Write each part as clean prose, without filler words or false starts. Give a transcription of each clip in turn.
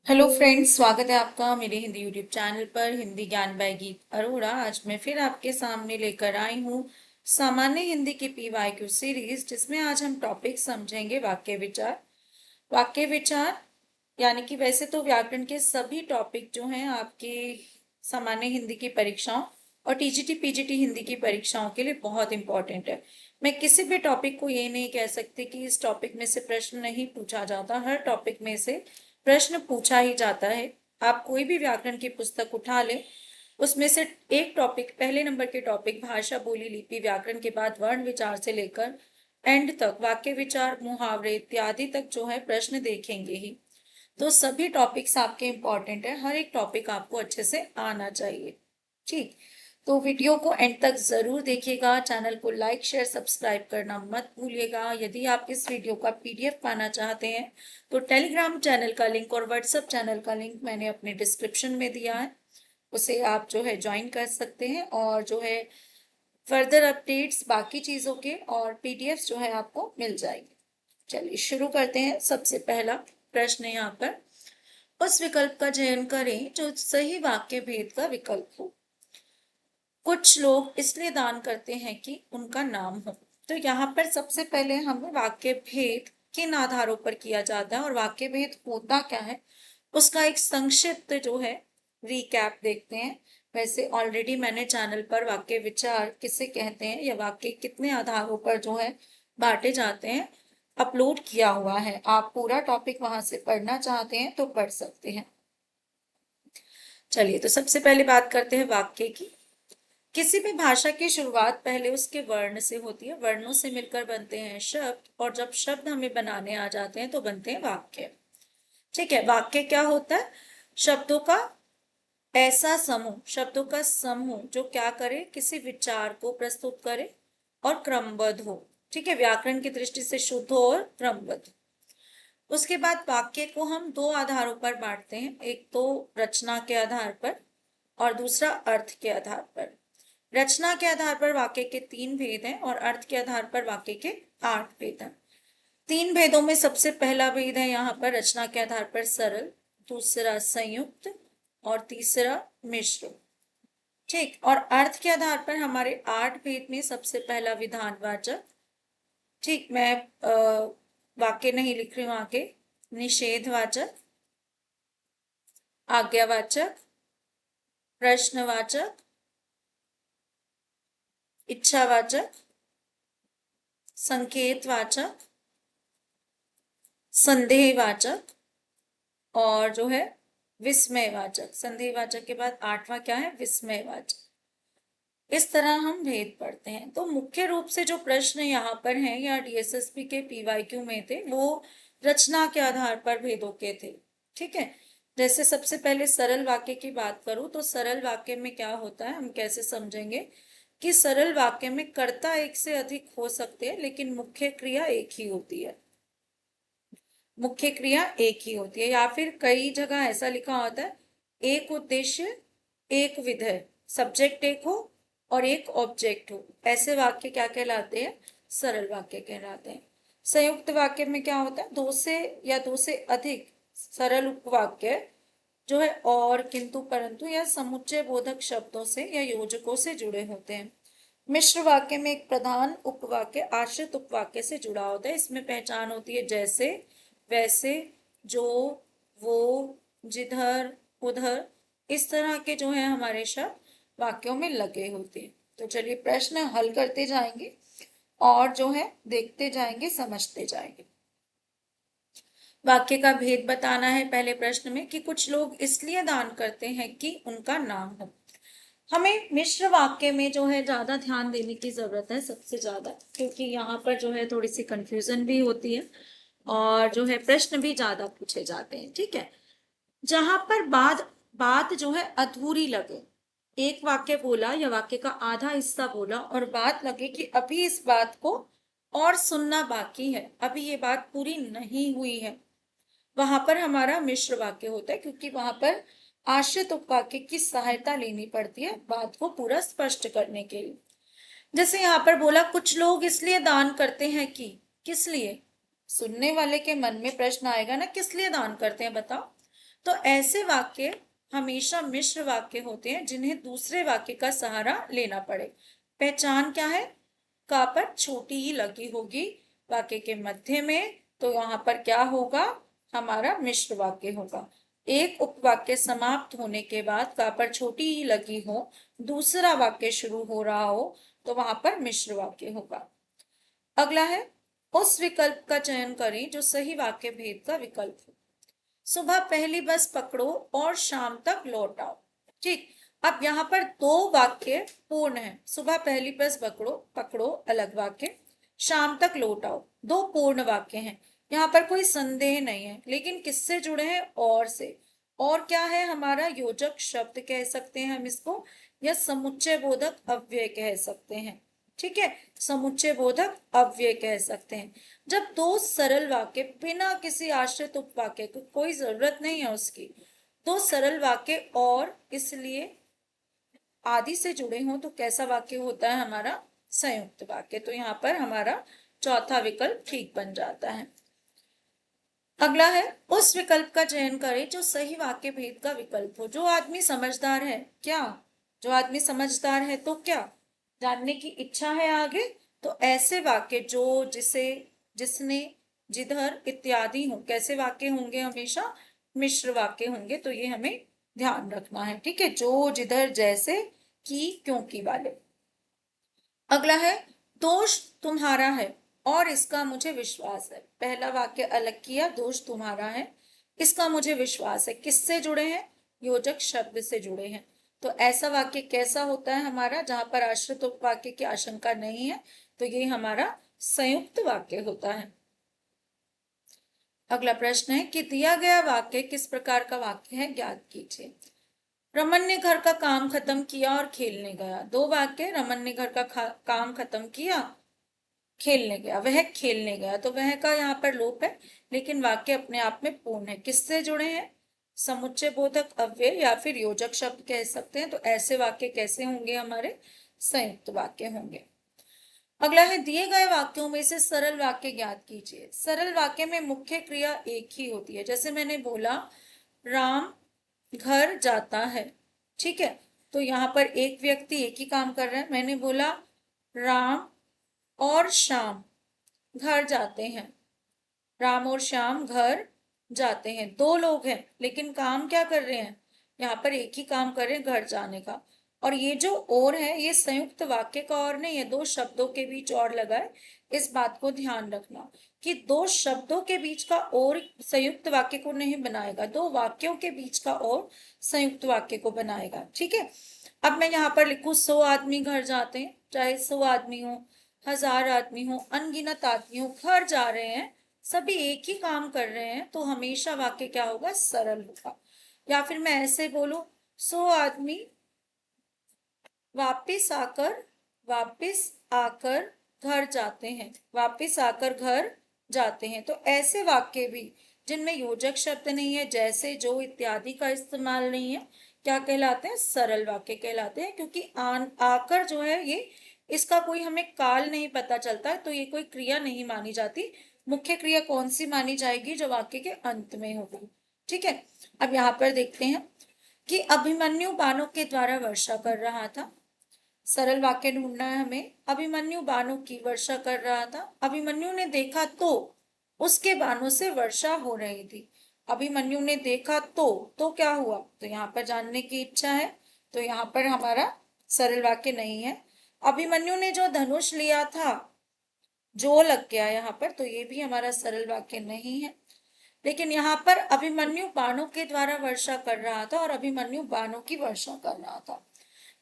Hello friends, स्वागत है आपका मेरे हिंदी यूट्यूब चैनल पर हिंदी ज्ञान बाय गीत अरोड़ा। आज मैं फिर आपके सामने लेकर आई हूँ सामान्य हिंदी की पीवाईक्यू सीरीज, जिसमें आज हम टॉपिक समझेंगे वाक्य विचार। वाक्य विचार यानी कि वैसे तो व्याकरण के सभी टॉपिक जो हैं आपके सामान्य हिंदी की परीक्षाओं और टीजीटी पीजीटी हिंदी की परीक्षाओं के लिए बहुत इंपॉर्टेंट है। मैं किसी भी टॉपिक को ये नहीं कह सकती कि इस टॉपिक में से प्रश्न नहीं पूछा जाता। हर टॉपिक में से प्रश्न पूछा ही जाता है। आप कोई भी व्याकरण की पुस्तक उठा लें, उसमें से एक टॉपिक, पहले नंबर के टॉपिक भाषा, बोली, लिपि, व्याकरण के बाद वर्ण विचार से लेकर एंड तक वाक्य विचार, मुहावरे इत्यादि तक जो है प्रश्न देखेंगे ही। तो सभी टॉपिक्स आपके इंपॉर्टेंट है, हर एक टॉपिक आपको अच्छे से आना चाहिए। ठीक, तो वीडियो को एंड तक जरूर देखिएगा। चैनल को लाइक शेयर सब्सक्राइब करना मत भूलिएगा। यदि आप इस वीडियो का पीडीएफ पाना चाहते हैं तो टेलीग्राम चैनल का लिंक और व्हाट्सएप चैनल का लिंक मैंने अपने डिस्क्रिप्शन में दिया है, उसे आप जो है ज्वाइन कर सकते हैं और जो है फर्दर अपडेट्स बाकी चीजों के और पीडीएफ जो है आपको मिल जाएगी। चलिए शुरू करते हैं। सबसे पहला प्रश्न यहाँ पर, उस विकल्प का चयन करें जो सही वाक्य भेद का विकल्प हो। कुछ लोग इसलिए दान करते हैं कि उनका नाम हो। तो यहाँ पर सबसे पहले हमें वाक्य भेद किन आधारों पर किया जाता है और वाक्य भेद होता क्या है उसका एक संक्षिप्त जो है रिकैप देखते हैं। वैसे ऑलरेडी मैंने चैनल पर वाक्य विचार किसे कहते हैं या वाक्य कितने आधारों पर जो है बांटे जाते हैं अपलोड किया हुआ है। आप पूरा टॉपिक वहां से पढ़ना चाहते हैं तो पढ़ सकते हैं। चलिए, तो सबसे पहले बात करते हैं वाक्य की। किसी भी भाषा की शुरुआत पहले उसके वर्ण से होती है। वर्णों से मिलकर बनते हैं शब्द, और जब शब्द हमें बनाने आ जाते हैं तो बनते हैं वाक्य। ठीक है, वाक्य क्या होता है? शब्दों का ऐसा समूह, शब्दों का समूह जो क्या करे, किसी विचार को प्रस्तुत करे और क्रमबद्ध हो। ठीक है, व्याकरण की दृष्टि से शुद्ध हो और क्रमबद्ध। उसके बाद वाक्य को हम दो आधारों पर बांटते हैं, एक तो रचना के आधार पर और दूसरा अर्थ के आधार पर। रचना के आधार पर वाक्य के 3 भेद हैं और अर्थ के आधार पर वाक्य के 8 भेद हैं। 3 भेदों में सबसे पहला भेद है यहाँ पर रचना के आधार पर सरल, दूसरा संयुक्त और तीसरा मिश्र। ठीक, और अर्थ के आधार पर हमारे 8 भेद में सबसे पहला विधानवाचक। ठीक, मैं वाक्य नहीं लिख रही हूँ आगे। निषेधवाचक, आज्ञावाचक, प्रश्नवाचक, इच्छावाचक, संकेतवाचक, संदेहवाचक और जो है विस्मयवाचक। संदेहवाचक के बाद 8वां क्या है? विस्मयवाचक। इस तरह हम भेद पढ़ते हैं। तो मुख्य रूप से जो प्रश्न यहाँ पर हैं या डीएसएसपी के पीवाईक्यू में थे वो रचना के आधार पर भेदों के थे। ठीक है, जैसे सबसे पहले सरल वाक्य की बात करूं तो सरल वाक्य में क्या होता है, हम कैसे समझेंगे कि सरल वाक्य में कर्ता एक से अधिक हो सकते हैं लेकिन मुख्य क्रिया एक ही होती है। मुख्य क्रिया एक ही होती है, या फिर कई जगह ऐसा लिखा होता है एक उद्देश्य एक विधेय, सब्जेक्ट एक हो और एक ऑब्जेक्ट हो। ऐसे वाक्य क्या कहलाते हैं? सरल वाक्य कहलाते हैं। संयुक्त वाक्य में क्या होता है? दो से या दो से अधिक सरल उपवाक्य जो है और, किंतु, परंतु या समुच्चय बोधक शब्दों से या योजकों से जुड़े होते हैं। मिश्र वाक्य में एक प्रधान उपवाक्य आश्रित उपवाक्य से जुड़ा होता है। इसमें पहचान होती है जैसे, वैसे, जो, वो, जिधर, उधर, इस तरह के जो है हमारे शब्द वाक्यों में लगे होते हैं। तो चलिए प्रश्न हल करते जाएंगे और जो है देखते जाएंगे, समझते जाएंगे। वाक्य का भेद बताना है पहले प्रश्न में कि कुछ लोग इसलिए दान करते हैं कि उनका नाम हो। हमें मिश्र वाक्य में जो है ज्यादा ध्यान देने की जरूरत है, सबसे ज्यादा, क्योंकि यहाँ पर जो है थोड़ी सी कंफ्यूजन भी होती है और जो है प्रश्न भी ज्यादा पूछे जाते हैं। ठीक है, जहां पर बात जो है अधूरी लगे, एक वाक्य बोला या वाक्य का आधा हिस्सा बोला और बात लगे कि अभी इस बात को और सुनना बाकी है, अभी ये बात पूरी नहीं हुई है, वहां पर हमारा मिश्र वाक्य होता है, क्योंकि वहां पर आश्रित उपवाक्य की सहायता लेनी पड़ती है बात को पूरा स्पष्ट करने के लिए। जैसे यहाँ पर बोला कुछ लोग इसलिए दान करते हैं कि, किस लिए? सुनने वाले के मन में प्रश्न आएगा ना, किस लिए दान करते हैं बताओ। तो ऐसे वाक्य हमेशा मिश्र वाक्य होते हैं जिन्हें दूसरे वाक्य का सहारा लेना पड़े। पहचान क्या है? का पर छोटी ही लगी होगी वाक्य के मध्य में, तो यहाँ पर क्या होगा? हमारा मिश्र वाक्य होगा। एक उपवाक्य समाप्त होने के बाद का पर छोटी ही लगी हो, दूसरा वाक्य शुरू हो रहा हो, तो वहां पर मिश्र वाक्य होगा। अगला है, उस विकल्प का चयन करें जो सही वाक्य भेद का विकल्प हो। सुबह पहली बस पकड़ो और शाम तक लौट आओ। ठीक, अब यहाँ पर दो वाक्य पूर्ण है। सुबह पहली बस पकड़ो, पकड़ो अलग वाक्य, शाम तक लौट आओ दो पूर्ण वाक्य हैं। यहाँ पर कोई संदेह नहीं है, लेकिन किससे जुड़े हैं? और से। और क्या है? हमारा योजक शब्द कह सकते हैं हम इसको, या समुच्चय बोधक अव्यय कह सकते हैं। ठीक है, समुच्चय बोधक अव्यय कह सकते हैं। जब दो सरल वाक्य बिना किसी आश्रित उपवाक्य को, कोई जरूरत नहीं है उसकी, दो सरल वाक्य और इसलिए आदि से जुड़े हों, तो कैसा वाक्य होता है हमारा? संयुक्त वाक्य। तो यहाँ पर हमारा चौथा विकल्प ठीक बन जाता है। अगला है, उस विकल्प का चयन करें जो सही वाक्य भेद का विकल्प हो। जो आदमी समझदार है, क्या? जो आदमी समझदार है तो क्या जानने की इच्छा है आगे? तो ऐसे वाक्य जो, जिसे, जिसने, जिधर इत्यादि हो, कैसे वाक्य होंगे? हमेशा मिश्र वाक्य होंगे। तो ये हमें ध्यान रखना है। ठीक है, जो, जिधर, जैसे, की, क्योंकि वाले। अगला है, दोष तुम्हारा है और इसका मुझे विश्वास है। पहला वाक्य अलग किया, दोष तुम्हारा है, इसका मुझे विश्वास है। किससे जुड़े हैं? योजक शब्द से जुड़े हैं। तो ऐसा वाक्य कैसा होता है हमारा? जहां पर आश्रित उपवाक्य की आशंका नहीं है, तो ये हमारा संयुक्त वाक्य होता है। अगला प्रश्न है कि दिया गया वाक्य किस प्रकार का वाक्य है, ज्ञात कीजिए। रमन ने घर का काम खत्म किया और खेलने गया। दो वाक्य, रमन ने घर का काम खत्म किया, खेलने गया, वह खेलने गया। तो वह का यहाँ पर लोप है, लेकिन वाक्य अपने आप में पूर्ण है। किससे जुड़े हैं? समुच्चय बोधक अव्यय या फिर योजक शब्द कह सकते हैं। तो ऐसे वाक्य कैसे होंगे? हमारे संयुक्त वाक्य होंगे। अगला है, दिए गए वाक्यों में से सरल वाक्य ज्ञात कीजिए। सरल वाक्य में मुख्य क्रिया एक ही होती है। जैसे मैंने बोला, राम घर जाता है। ठीक है, तो यहाँ पर एक व्यक्ति एक ही काम कर रहा है। मैंने बोला राम और श्याम घर जाते हैं। राम और श्याम घर जाते हैं, दो लोग हैं, लेकिन काम क्या कर रहे हैं? यहाँ पर एक ही काम कर रहे हैं, घर जाने का। और ये जो और है, ये संयुक्त वाक्य का और नहीं है, दो शब्दों के बीच और लगा है। इस बात को ध्यान रखना कि दो शब्दों के बीच का और संयुक्त वाक्य को नहीं बनाएगा, दो वाक्यों के बीच का और संयुक्त वाक्य को बनाएगा। ठीक है, अब मैं यहाँ पर लिखूं 100 आदमी घर जाते हैं, चाहे 100 आदमी हो, 1000 आदमी हो, अनगिनत आदमी हो, घर जा रहे हैं, सभी एक ही काम कर रहे हैं, तो हमेशा वाक्य क्या होगा? सरल होगा। या फिर मैं ऐसे बोलूं, 100 आदमी वापिस आकर, वापिस आकर घर जाते हैं, वापिस आकर घर जाते हैं। तो ऐसे वाक्य भी जिनमें योजक शब्द नहीं है, जैसे, जो, इत्यादि का इस्तेमाल नहीं है, क्या कहलाते हैं? सरल वाक्य कहलाते हैं। क्योंकि आकर जो है, ये इसका कोई हमें काल नहीं पता चलता, तो ये कोई क्रिया नहीं मानी जाती। मुख्य क्रिया कौन सी मानी जाएगी? जो वाक्य के अंत में होगी। ठीक है, अब यहाँ पर देखते हैं कि अभिमन्यु बाणों के द्वारा वर्षा कर रहा था। सरल वाक्य ढूंढना है हमें। अभिमन्यु बाणों की वर्षा कर रहा था। अभिमन्यु ने देखा तो उसके बाणों से वर्षा हो रही थी। अभिमन्यु ने देखा तो क्या हुआ? तो यहाँ पर जानने की इच्छा है, तो यहाँ पर हमारा सरल वाक्य नहीं है। अभिमन्यु ने जो धनुष लिया था, जो लग गया यहाँ पर, तो ये भी हमारा सरल वाक्य नहीं है। लेकिन यहाँ पर अभिमन्यु बाणों के द्वारा वर्षा कर रहा था और अभिमन्यु बाणों की वर्षा कर रहा था।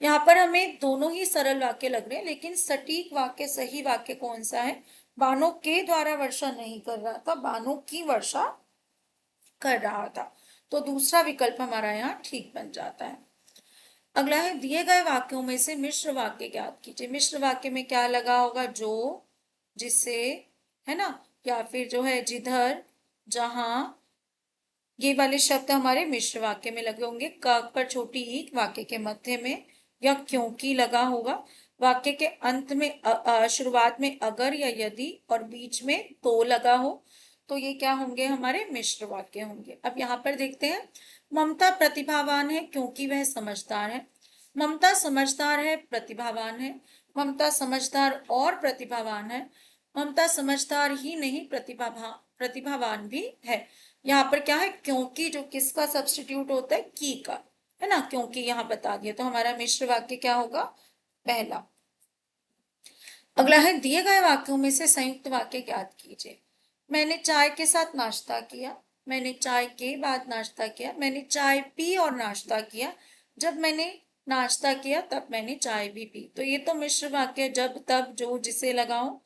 यहाँ पर हमें दोनों ही सरल वाक्य लग रहे हैं, लेकिन सटीक वाक्य, सही वाक्य कौन सा है? बाणों के द्वारा वर्षा नहीं कर रहा था, बाणों की वर्षा कर रहा था। तो दूसरा विकल्प हमारा यहाँ ठीक बन जाता है। अगला है, दिए गए वाक्यों में से मिश्र वाक्य ज्ञात कीजिए। मिश्र वाक्य में क्या लगा होगा? जो, जिसे, है ना, या फिर जो है जिधर, जहां, ये वाले शब्द हमारे मिश्र वाक्य में लगे होंगे। क पर छोटी ई वाक्य के मध्य में, या क्योंकि लगा होगा। वाक्य के अंत में शुरुआत में अगर या यदि, और बीच में तो लगा हो। तो ये क्या होंगे, हमारे मिश्र वाक्य होंगे। अब यहाँ पर देखते हैं, ममता प्रतिभावान है क्योंकि वह समझदार है। ममता समझदार है, प्रतिभावान है। ममता समझदार और प्रतिभावान है। ममता समझदार ही नहीं, प्रतिभावान भी है। यहाँ पर क्या है, क्योंकि जो किसका सब्स्टिट्यूट होता है, की का, है ना, क्योंकि यहाँ बता दिया। तो हमारा मिश्र वाक्य क्या होगा, पहला। अगला है, दिए गए वाक्यों में से संयुक्त वाक्य ज्ञात कीजिए। मैंने चाय के साथ नाश्ता किया। मैंने चाय के बाद नाश्ता किया। मैंने चाय पी और नाश्ता किया। जब मैंने नाश्ता किया तब मैंने चाय भी पी। तो ये तो मिश्र वाक्य, जब तब जो जिसे लगाओ।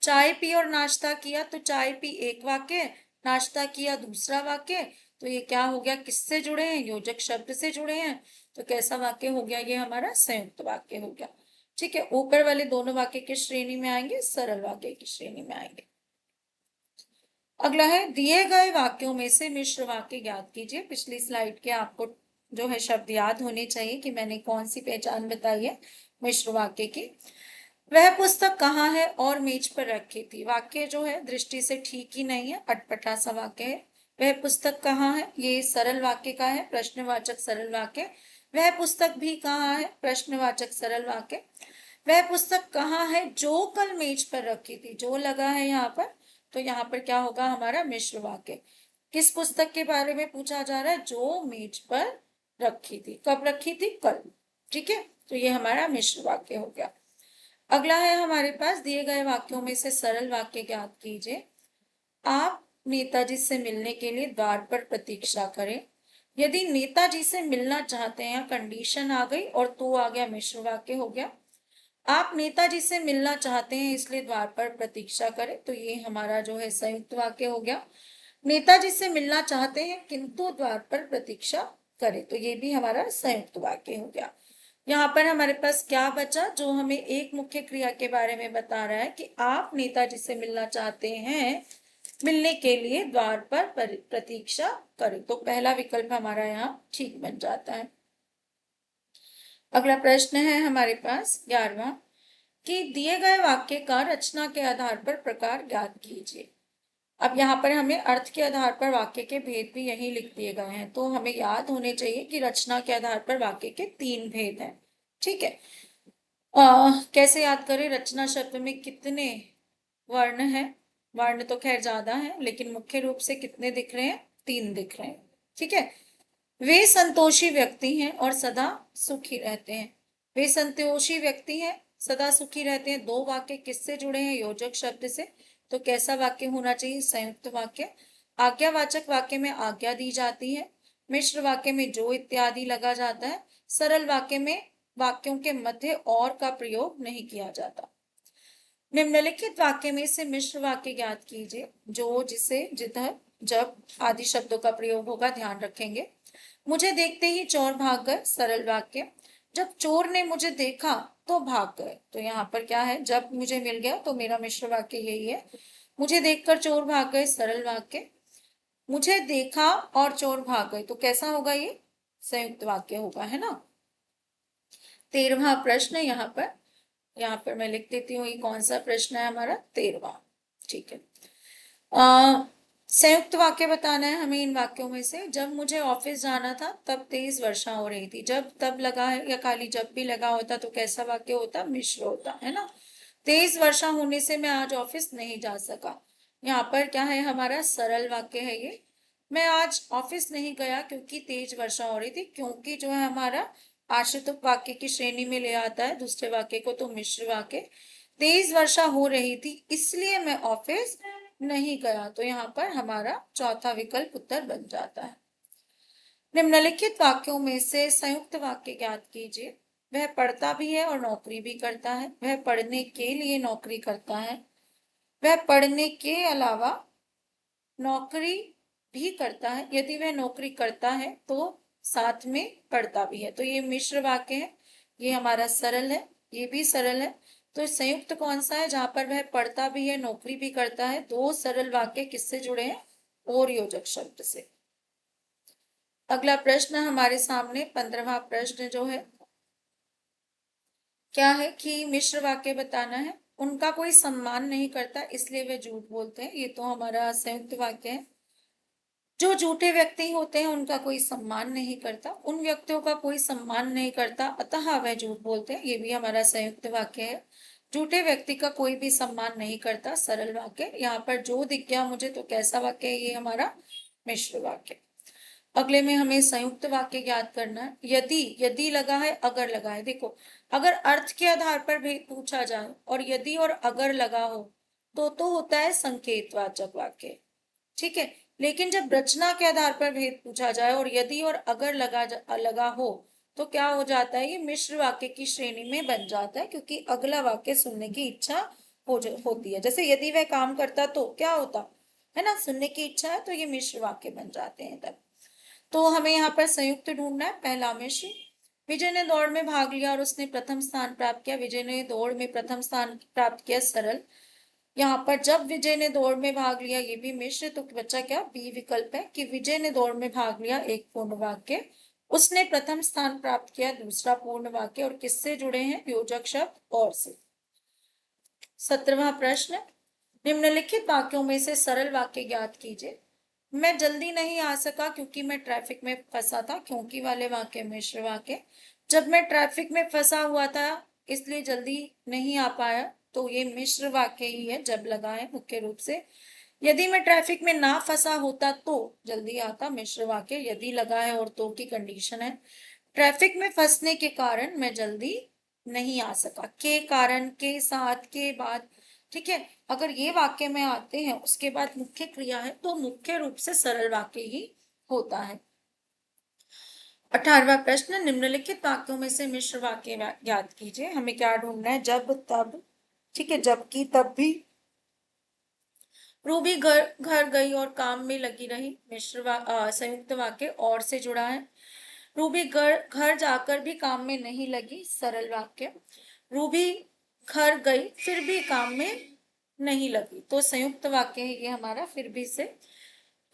चाय पी और नाश्ता किया, तो चाय पी एक वाक्य, नाश्ता किया दूसरा वाक्य। तो ये क्या हो गया, किससे जुड़े हैं, योजक शब्द से जुड़े हैं। तो कैसा वाक्य हो गया, ये हमारा संयुक्त वाक्य हो गया। ठीक है, ऊपर वाले दोनों वाक्य किस श्रेणी में आएंगे, सरल वाक्य की श्रेणी में आएंगे। अगला है, दिए गए वाक्यों में से मिश्र वाक्य ज्ञात कीजिए। पिछली स्लाइड के आपको जो है शब्द याद होने चाहिए कि मैंने कौन सी पहचान बताई है मिश्र वाक्य की। वह पुस्तक कहाँ है और मेज पर रखी थी। वाक्य जो है दृष्टि से ठीक ही नहीं है, अटपटा सा वाक्य है। वह पुस्तक कहाँ है, ये सरल वाक्य का है, प्रश्नवाचक सरल वाक्य। वह पुस्तक भी कहाँ है, प्रश्नवाचक सरल वाक्य। वह पुस्तक कहाँ है जो कल मेज पर रखी थी, जो लगा है यहाँ पर। तो यहाँ पर क्या होगा, हमारा मिश्र वाक्य। किस पुस्तक के बारे में पूछा जा रहा है, जो मेज पर रखी थी, कब रखी थी, कल। ठीक है, तो ये हमारा मिश्र वाक्य हो गया। अगला है हमारे पास, दिए गए वाक्यों में से सरल वाक्य ज्ञात कीजिए। आप नेताजी से मिलने के लिए द्वार पर प्रतीक्षा करें। यदि नेताजी से मिलना चाहते हैं, कंडीशन आ गई और तो आ गया, मिश्र वाक्य हो गया। आप नेताजी से मिलना चाहते हैं इसलिए द्वार पर प्रतीक्षा करें। तो ये हमारा जो है संयुक्त वाक्य हो गया। नेताजी से मिलना चाहते हैं किंतु द्वार पर प्रतीक्षा करें, तो ये भी हमारा संयुक्त वाक्य हो गया। यहाँ पर हमारे पास क्या बचा, जो हमें एक मुख्य क्रिया के बारे में बता रहा है कि आप नेताजी से मिलना चाहते हैं, मिलने के लिए द्वार पर प्रतीक्षा करें। तो पहला विकल्प हमारा यहाँ ठीक बन जाता है। अगला प्रश्न है हमारे पास 11वां, कि दिए गए वाक्य का रचना के आधार पर प्रकार ज्ञात कीजिए। अब यहाँ पर हमें अर्थ के आधार पर वाक्य के भेद भी यही लिख दिए गए हैं। तो हमें याद होने चाहिए कि रचना के आधार पर वाक्य के 3 भेद हैं। ठीक है, कैसे याद करें, रचना शब्द में कितने वर्ण हैं। वर्ण तो खैर ज्यादा है, लेकिन मुख्य रूप से कितने दिख रहे हैं, 3 दिख रहे हैं। ठीक है, वे संतोषी व्यक्ति हैं और सदा सुखी रहते हैं। वे संतोषी व्यक्ति हैं, सदा सुखी रहते हैं। 2 वाक्य किससे जुड़े हैं, योजक शब्द से। तो कैसा वाक्य होना चाहिए, संयुक्त वाक्य। आज्ञावाचक वाक्य में आज्ञा दी जाती है। मिश्र वाक्य में जो इत्यादि लगा जाता है। सरल वाक्य में वाक्यों के मध्य और का प्रयोग नहीं किया जाता। निम्नलिखित वाक्य में से मिश्र वाक्य ज्ञात कीजिए। जो, जिसे, जिधर, जब आदि शब्दों का प्रयोग होगा, ध्यान रखेंगे। मुझे देखते ही चोर भाग गए, सरल वाक्य। जब चोर ने मुझे देखा तो भाग गए। तो यहाँ पर क्या है, जब मुझे मिल गया, तो मेरा मिश्र वाक्य यही है। मुझे देखकर चोर भाग गए, सरल वाक्य। मुझे देखा और चोर भाग गए, तो कैसा होगा, ये संयुक्त वाक्य होगा, है ना। 13वां प्रश्न यहाँ पर मैं लिख देती हूँ, ये कौन सा प्रश्न है हमारा, 13वां। ठीक है, संयुक्त वाक्य बताना है हमें इन वाक्यों में से। जब मुझे ऑफिस जाना था तब तेज वर्षा हो रही थी। जब तब लगा है या खाली जब भी लगा होता तो कैसा वाक्य होता, मिश्र होता, है ना। तेज वर्षा होने से मैं आज ऑफिस नहीं जा सका। यहाँ पर क्या है, हमारा सरल वाक्य है ये। मैं आज ऑफिस नहीं गया क्योंकि तेज वर्षा हो रही थी। क्योंकि जो है हमारा आश्रित वाक्य की श्रेणी में ले आता है दूसरे वाक्य को, तो मिश्र वाक्य। तेज वर्षा हो रही थी इसलिए मैं ऑफिस नहीं गया, तो यहाँ पर हमारा चौथा विकल्प उत्तर बन जाता है। निम्नलिखित वाक्यों में से संयुक्त वाक्य ज्ञात कीजिए। वह पढ़ता भी है और नौकरी भी करता है। वह पढ़ने के लिए नौकरी करता है। वह पढ़ने के अलावा नौकरी भी करता है। यदि वह नौकरी करता है तो साथ में पढ़ता भी है। तो ये मिश्र वाक्य है, ये हमारा सरल है, ये भी सरल है। तो संयुक्त कौन सा है, जहां पर वह पढ़ता भी है, नौकरी भी करता है। 2 सरल वाक्य किससे जुड़े हैं, और योजक शब्द से। अगला प्रश्न हमारे सामने 15वां प्रश्न जो है क्या है कि मिश्र वाक्य बताना है। उनका कोई सम्मान नहीं करता इसलिए वे झूठ बोलते हैं। ये तो हमारा संयुक्त वाक्य है। जो झूठे व्यक्ति होते हैं उनका कोई सम्मान नहीं करता, उन व्यक्तियों का कोई सम्मान नहीं करता अतः वह झूठ बोलते हैं। ये भी हमारा संयुक्त वाक्य है। झूठे व्यक्ति का कोई भी सम्मान नहीं करता, सरल वाक्य। यहाँ पर जो दिख गया मुझे तो कैसा वाक्य है ये हमारा मिश्र वाक्य। अगले में हमें संयुक्त वाक्य ज्ञात करना है। यदि, यदि लगा है, अगर लगा है। देखो, अगर अर्थ के आधार पर भेद पूछा जाए और यदि और अगर लगा हो तो होता है संकेतवाचक वाक्य, ठीक है। लेकिन जब रचना के आधार पर भेद पूछा जाए और यदि और अगर लगा हो तो क्या हो जाता है, ये मिश्र वाक्य की श्रेणी में बन जाता है, क्योंकि अगला वाक्य सुनने की इच्छा होती है। जैसे यदि वह काम करता तो क्या होता है ना, सुनने की इच्छा है, तो ये मिश्र वाक्य बन जाते हैं तब। तो हमें यहाँ पर संयुक्त ढूंढना है। पहला मिश्र, विजय ने दौड़ में भाग लिया और उसने प्रथम स्थान प्राप्त किया। विजय ने दौड़ में प्रथम स्थान प्राप्त किया, सरल। यहाँ पर जब विजय ने दौड़ में भाग लिया, ये भी मिश्र, तो बचा क्या, बी विकल्प है कि विजय ने दौड़ में भाग लिया, एक पूर्ण वाक्य। उसने प्रथम स्थान प्राप्त किया, दूसरा पूर्ण वाक्य। और किससे जुड़े हैं, योजक शब्द और से। 17वां प्रश्न, निम्नलिखित वाक्यों में से सरल वाक्य ज्ञात कीजिए। मैं जल्दी नहीं आ सका क्योंकि मैं ट्रैफिक में फंसा था। क्योंकि वाले वाक्य मिश्र वाक्य। जब मैं ट्रैफिक में फंसा हुआ था इसलिए जल्दी नहीं आ पाया, तो ये मिश्र वाक्य ही है, जब लगा है मुख्य रूप से। यदि मैं ट्रैफिक में ना फंसा होता तो जल्दी आता, मिश्र वाक्य। यदि लगा है और तो की कंडीशन है। ट्रैफिक में फंसने के कारण मैं जल्दी नहीं आ सका, के कारण, के साथ, के बाद, ठीक है। अगर ये वाक्य में आते हैं उसके बाद मुख्य क्रिया है तो मुख्य रूप से सरल वाक्य ही होता है। 18वां प्रश्न, निम्नलिखित वाक्यों में से मिश्र वाक्य ज्ञात कीजिए। हमें क्या ढूंढना है, जब तब, ठीक है, जबकि तब भी। रूबी घर घर गई और काम में लगी रही, संयुक्त वाक्य और से जुड़ा है। रूबी घर घर जाकर भी काम में नहीं लगी, सरल वाक्य। रूबी घर गई फिर भी काम में नहीं लगी, तो संयुक्त वाक्य है ये हमारा, फिर भी से।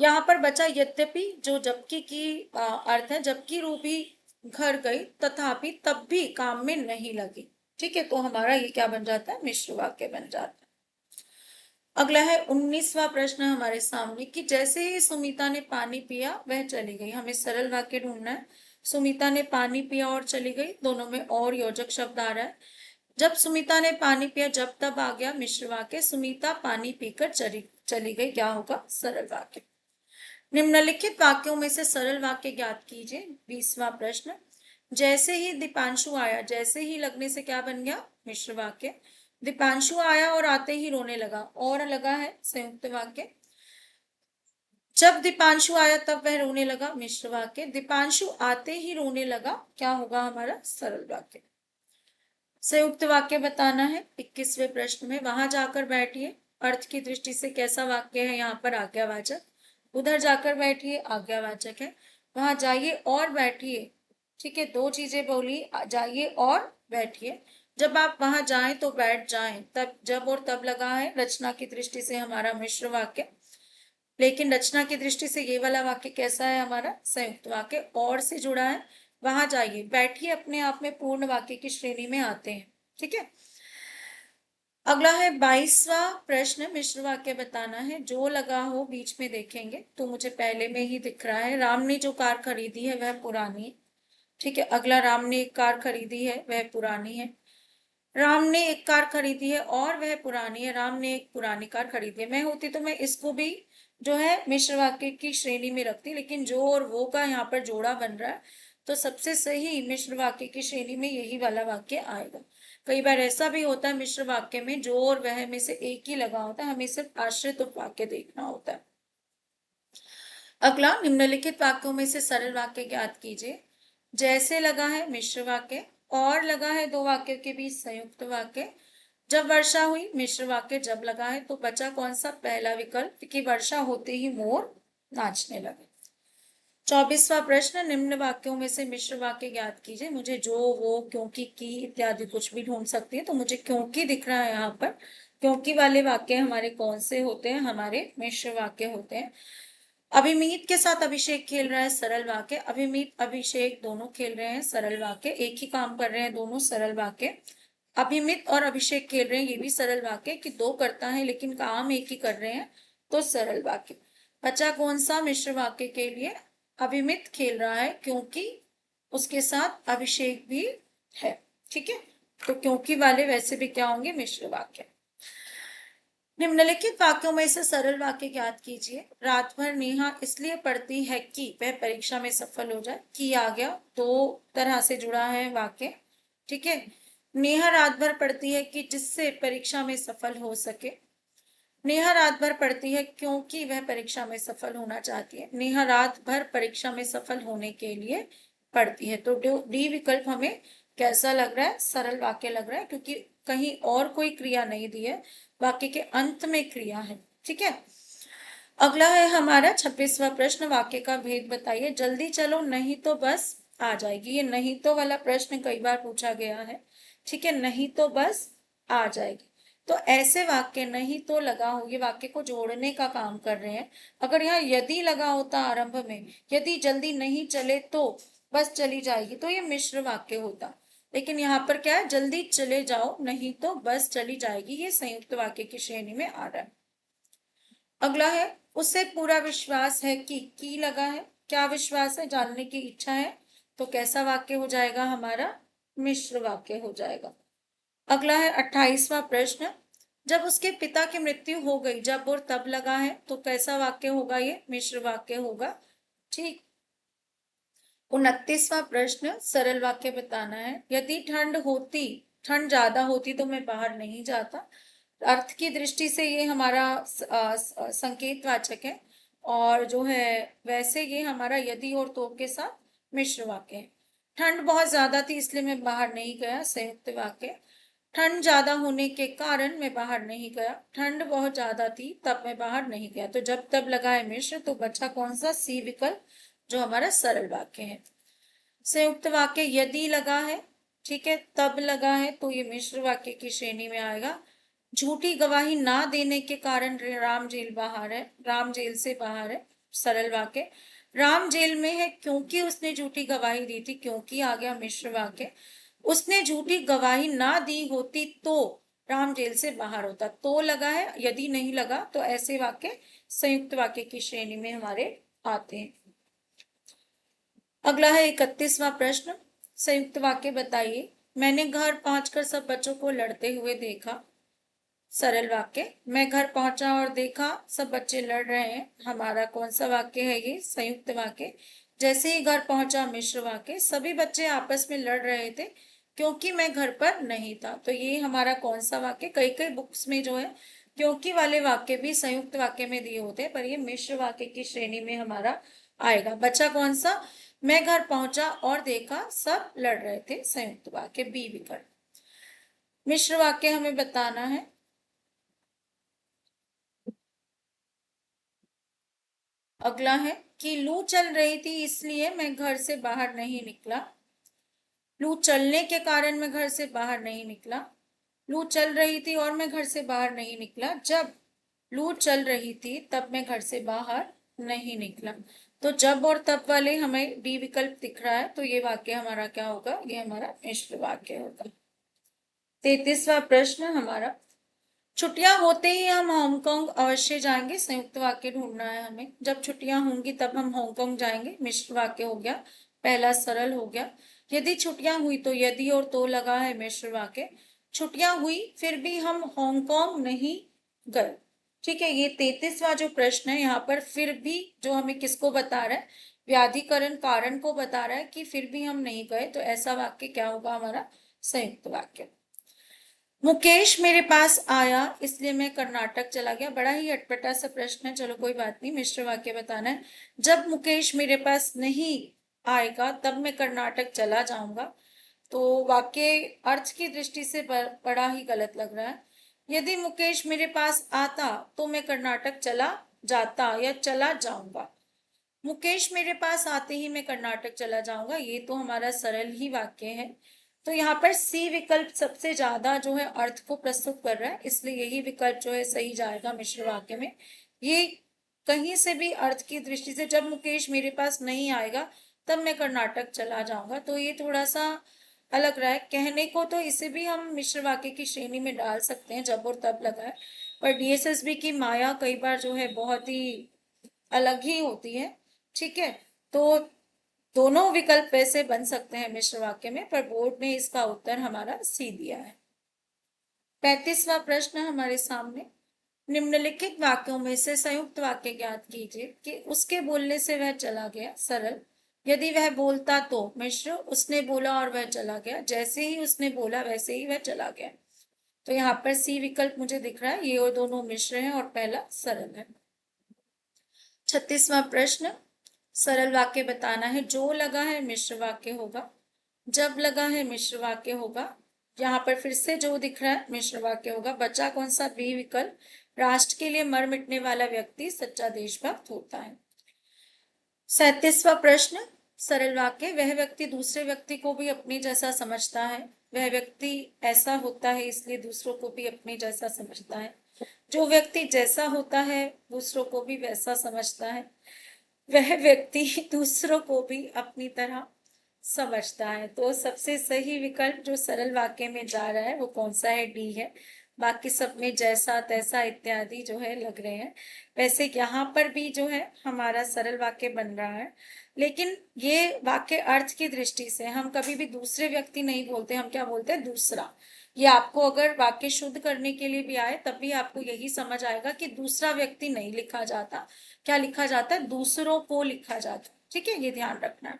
यहाँ पर बचा यद्यपि, जो जबकि की अर्थ है, जबकि रूबी घर गई तथापि तब भी काम में नहीं लगी, ठीक है। तो हमारा ये क्या बन जाता है, मिश्र वाक्य बन जाता है। अगला है 19वां प्रश्न हमारे सामने कि जैसे ही सुमिता ने पानी पिया वह चली गई। हमें सरल वाक्य ढूंढना है। सुमिता ने पानी पिया और चली गई, दोनों में और योजक शब्द आ रहा है। जब सुमिता ने पानी पिया, जब तब आ गया मिश्र वाक्य। सुमिता पानी पीकर चली गई, क्या होगा, सरल वाक्य। निम्नलिखित वाक्यों में से सरल वाक्य ज्ञात कीजिए। 20वां प्रश्न, जैसे ही दीपांशु आया, जैसे ही लगने से क्या बन गया, मिश्र वाक्य। दीपांशु आया और आते ही रोने लगा, और लगा है, संयुक्त वाक्य। जब दीपांशु आया तब वह रोने लगा, मिश्र वाक्य। दीपांशु आते ही रोने लगा, क्या होगा हमारा, सरल वाक्य। संयुक्त वाक्य बताना है 21वें प्रश्न में। वहां जाकर बैठिए, अर्थ की दृष्टि से कैसा वाक्य है, यहाँ पर आज्ञावाचक। उधर जाकर बैठिए, आज्ञावाचक है। वहां जाइए और बैठिए, ठीक है, दो चीजें बोली, जाइए और बैठिए। जब आप वहां जाएं तो बैठ जाएं, तब, जब और तब लगा है, रचना की दृष्टि से हमारा मिश्र वाक्य। लेकिन रचना की दृष्टि से ये वाला वाक्य कैसा है हमारा, संयुक्त वाक्य, और से जुड़ा है। वहां जाइए, बैठिए अपने आप में पूर्ण वाक्य की श्रेणी में आते हैं, ठीक है। अगला है 22वां प्रश्न, मिश्र वाक्य बताना है। जो लगा हो बीच में देखेंगे, तो मुझे पहले में ही दिख रहा है, राम ने जो कार खरीदी है वह पुरानी है, ठीक है। अगला, राम ने एक कार खरीदी है वह पुरानी है। राम ने एक कार खरीदी है और वह पुरानी है। राम ने एक पुरानी कार खरीदी है। मैं होती तो मैं इसको भी जो है मिश्र वाक्य की श्रेणी में रखती, लेकिन जो और वो का यहाँ पर जोड़ा बन रहा है, तो सबसे सही मिश्र वाक्य की श्रेणी में यही वाला वाक्य आएगा। कई बार ऐसा भी होता है मिश्र वाक्य में जो और वह में से एक ही लगा होता है, हमें सिर्फ आश्रित उपवाक्य देखना होता है। अगला, निम्नलिखित वाक्यों में से सरल वाक्य ज्ञात कीजिए। जैसे लगा है मिश्र वाक्य, और लगा है दो वाक्यों के बीच संयुक्त वाक्य। जब वर्षा हुई, मिश्र वाक्य। जब लगा है तो बचा कौन सा, पहला विकल्प, कि वर्षा होते ही मोर नाचने लगे। 24वां प्रश्न, निम्न वाक्यों में से मिश्र वाक्य ज्ञात कीजिए। मुझे जो, वो, क्योंकि, की इत्यादि कुछ भी ढूंढ सकती है, तो मुझे क्योंकि दिख रहा है यहाँ पर। क्योंकि वाले वाक्य हमारे कौन से होते हैं, हमारे मिश्र वाक्य होते हैं। अभिमीत के साथ अभिषेक खेल रहा है, सरल वाक्य। अभिमीत, अभिषेक दोनों खेल रहे हैं, सरल वाक्य। एक ही काम कर रहे हैं दोनों, सरल वाक्य। अभिमित और अभिषेक खेल रहे हैं, ये भी सरल वाक्य कि दो कर्ता है लेकिन काम एक ही कर रहे हैं, तो सरल वाक्य। बचा कौन सा मिश्र वाक्य के लिए? अभिमित खेल रहा है क्योंकि उसके साथ अभिषेक भी है। ठीक है, तो क्योंकि वाले वैसे भी क्या होंगे? मिश्र वाक्य। निम्नलिखित वाक्यों में से सरल वाक्य ज्ञात कीजिए। रात भर नेहा इसलिए पढ़ती है कि वह परीक्षा में सफल हो जाए। कि आ गया, दो तरह से जुड़ा है वाक्य। ठीक है, नेहा रात भर पढ़ती है कि जिससे परीक्षा में सफल हो सके। नेहा रात भर पढ़ती है क्योंकि वह परीक्षा में सफल होना चाहती है। नेहा रात भर परीक्षा में सफल होने के लिए पढ़ती है। तो डी विकल्प हमें कैसा लग रहा है? सरल वाक्य लग रहा है, क्योंकि कहीं और कोई क्रिया नहीं दी है, वाक्य के अंत में क्रिया है। ठीक है, अगला है हमारा 26वां प्रश्न। वाक्य का भेद बताइए। जल्दी चलो नहीं तो बस आ जाएगी। ये नहीं तो वाला प्रश्न कई बार पूछा गया है। ठीक है, नहीं तो बस आ जाएगी। तो ऐसे वाक्य नहीं तो लगा हो, ये वाक्य को जोड़ने का काम कर रहे हैं। अगर यहाँ यदि लगा होता आरंभ में, यदि जल्दी नहीं चले तो बस चली जाएगी, तो ये मिश्र वाक्य होता। लेकिन यहाँ पर क्या है? जल्दी चले जाओ नहीं तो बस चली जाएगी, ये संयुक्त वाक्य की श्रेणी में आ रहा है। अगला है, उसे पूरा विश्वास है कि लगा है। क्या विश्वास है? जानने की इच्छा है। तो कैसा वाक्य हो जाएगा हमारा? मिश्र वाक्य हो जाएगा। अगला है 28वां प्रश्न। जब उसके पिता की मृत्यु हो गई, जब और तब लगा है, तो कैसा वाक्य होगा? ये मिश्र वाक्य होगा। ठीक। 29वां प्रश्न, सरल वाक्य बताना है। यदि ठंड ज्यादा होती तो मैं बाहर नहीं जाता। अर्थ की दृष्टि से ये हमारा संकेत वाचक है, और जो है वैसे ये हमारा यदि और तो के साथ मिश्र वाक्य है। ठंड बहुत ज्यादा थी इसलिए मैं बाहर नहीं गया, संयुक्त वाक्य। ठंड ज्यादा होने के कारण मैं बाहर नहीं गया। ठंड बहुत ज्यादा थी तब मैं बाहर नहीं गया। तो जब तब लगा है मिश्र, तो बचा कौन सा? सी विकल्प, जो हमारा सरल वाक्य है। संयुक्त वाक्य यदि लगा है, ठीक है, तब लगा है, तो ये मिश्र वाक्य की श्रेणी में आएगा। झूठी गवाही ना देने के कारण राम जेल बाहर है, राम जेल से बाहर है, सरल वाक्य। राम जेल में है क्योंकि उसने झूठी गवाही दी थी, क्योंकि आ गया मिश्र वाक्य। उसने झूठी गवाही ना दी होती तो राम जेल से बाहर होता। तो लगा है, यदि नहीं लगा, तो ऐसे वाक्य संयुक्त वाक्य की श्रेणी में हमारे आते हैं। अगला है 31वां प्रश्न। संयुक्त वाक्य बताइए। मैंने घर पहुंचकर सब बच्चों को लड़ते हुए देखा। सरल वाक्य। मैं घर पहुंचा और देखा सब बच्चे लड़ रहे हैं। हमारा कौन सा वाक्य है? ये संयुक्त वाक्य। जैसे ही घर पहुंचा, मिश्र वाक्य। सभी बच्चे आपस में लड़ रहे थे क्योंकि मैं घर पर नहीं था। तो ये हमारा कौन सा वाक्य? कई कई बुक्स में जो है क्योंकि वाले वाक्य भी संयुक्त वाक्य में दिए होते हैं, पर ये मिश्र वाक्य की श्रेणी में हमारा आएगा। बचा कौन सा? मैं घर पहुंचा और देखा सब लड़ रहे थे, संयुक्त वाक्य, बी विकल्प। मिश्र वाक्य हमें बताना है। अगला है कि लू चल रही थी इसलिए मैं घर से बाहर नहीं निकला। लू चलने के कारण मैं घर से बाहर नहीं निकला। लू चल रही थी और मैं घर से बाहर नहीं निकला। जब लू चल रही थी तब मैं घर से बाहर नहीं निकला। तो जब और तब वाले हमें डी विकल्प दिख रहा है, तो ये वाक्य हमारा क्या होगा? ये हमारा मिश्र वाक्य होगा। 33वां प्रश्न हमारा। छुट्टियां होते ही हम हांगकांग अवश्य जाएंगे। संयुक्त वाक्य ढूंढना है हमें। जब छुट्टियां होंगी तब हम हांगकांग जाएंगे, मिश्र वाक्य हो गया। पहला सरल हो गया। यदि छुट्टियां हुई, तो यदि और तो लगा है, मिश्र वाक्य। छुट्टियां हुई फिर भी हम हांगकांग नहीं गए। ठीक है, ये 33वां जो प्रश्न है, यहाँ पर फिर भी जो हमें किसको बता रहा है? व्याधिकरण कारण को बता रहा है कि फिर भी हम नहीं गए। तो ऐसा वाक्य क्या होगा हमारा? संयुक्त वाक्य। मुकेश मेरे पास आया इसलिए मैं कर्नाटक चला गया। बड़ा ही अटपटा सा प्रश्न है, चलो कोई बात नहीं। मिश्र वाक्य बताना है। जब मुकेश मेरे पास नहीं आएगा तब मैं कर्नाटक चला जाऊंगा। तो वाक्य अर्थ की दृष्टि से बड़ा ही गलत लग रहा है। यदि मुकेश मेरे पास आता तो मैं कर्नाटक चला जाता या चला जाऊंगा। मुकेश मेरे पास आते ही मैं कर्नाटक चला जाऊंगा, ये तो हमारा सरल ही वाक्य है। तो यहाँ पर सी विकल्प सबसे ज्यादा जो है अर्थ को प्रस्तुत कर रहा है, इसलिए यही विकल्प जो है सही जाएगा मिश्र वाक्य में। ये कहीं से भी अर्थ की दृष्टि से, जब मुकेश मेरे पास नहीं आएगा तब मैं कर्नाटक चला जाऊंगा, तो ये थोड़ा सा अलग रहा है। कहने को तो इसे भी हम मिश्र वाक्य की श्रेणी में डाल सकते हैं, जब और तब लगा है, पर डीएसएसबी की माया कई बार जो है बहुत ही अलग ही होती है। ठीक है, तो दोनों विकल्प वैसे बन सकते हैं मिश्र वाक्य में, पर बोर्ड ने इसका उत्तर हमारा सी दिया है। 35वां प्रश्न हमारे सामने, निम्नलिखित वाक्यों में से संयुक्त वाक्य ज्ञात कीजिए कि उसके बोलने से वह चला गया सरल, यदि वह बोलता तो मिश्र, उसने बोला और वह चला गया, जैसे ही उसने बोला वैसे ही वह चला गया। तो यहाँ पर सी विकल्प मुझे दिख रहा है, ये और दोनों मिश्र हैं और पहला सरल है। 36वां प्रश्न, सरल वाक्य बताना है। जो लगा है मिश्र वाक्य होगा, जब लगा है मिश्र वाक्य होगा, यहाँ पर फिर से जो दिख रहा है मिश्र वाक्य होगा। बचा कौन सा? बी विकल्प, राष्ट्र के लिए मर मिटने वाला व्यक्ति सच्चा देशभक्त होता है। 37वां प्रश्न, सरल वाक्य, वह व्यक्ति दूसरे व्यक्ति को भी अपने जैसा समझता है, वह व्यक्ति ऐसा होता है इसलिए दूसरों को भी अपने जैसा समझता है। जो व्यक्ति जैसा होता है दूसरों को भी वैसा समझता है, वह व्यक्ति दूसरों को भी अपनी तरह समझता है। तो सबसे सही विकल्प जो सरल वाक्य में जा रहा है वो कौन सा है? डी है। बाकी सब में जैसा तैसा इत्यादि जो है लग रहे हैं। वैसे यहाँ पर भी जो है हमारा सरल वाक्य बन रहा है, लेकिन ये वाक्य अर्थ की दृष्टि से हम कभी भी दूसरे व्यक्ति नहीं बोलते, हम क्या बोलते हैं? दूसरा। ये आपको अगर वाक्य शुद्ध करने के लिए भी आए तब भी आपको यही समझ आएगा कि दूसरा व्यक्ति नहीं लिखा जाता, क्या लिखा जाता है? दूसरों को लिखा जाता है। ठीक है, ये ध्यान रखना है।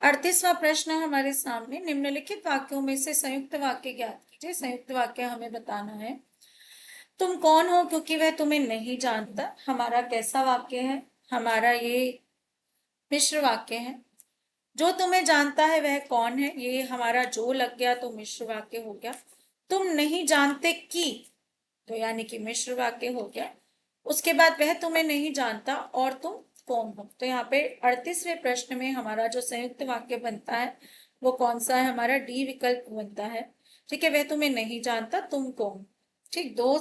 38वां प्रश्न हमारे सामने, निम्नलिखित वाक्यों में से संयुक्त वाक्य ज्ञात कीजिए। संयुक्त वाक्य हमें बताना है। तुम कौन हो क्योंकि वह तुम्हें नहीं जानता, हमारा कैसा वाक्य है? हमारा ये मिश्र वाक्य है। जो तुम्हें जानता है वह कौन है, ये हमारा जो लग गया तो मिश्र वाक्य हो गया। तुम नहीं जानते कि, तो यानी कि मिश्र वाक्य हो गया। उसके बाद वह तुम्हें नहीं जानता और तुम कौन हो, तो यहाँ पे 38वें प्रश्न में हमारा जो संयुक्त वाक्य बनता है वो कौन सा है? हमारा डी विकल्प बनता है। ठीक है, वह तुम्हें नहीं जानता, तुम कौन। ठीक, दो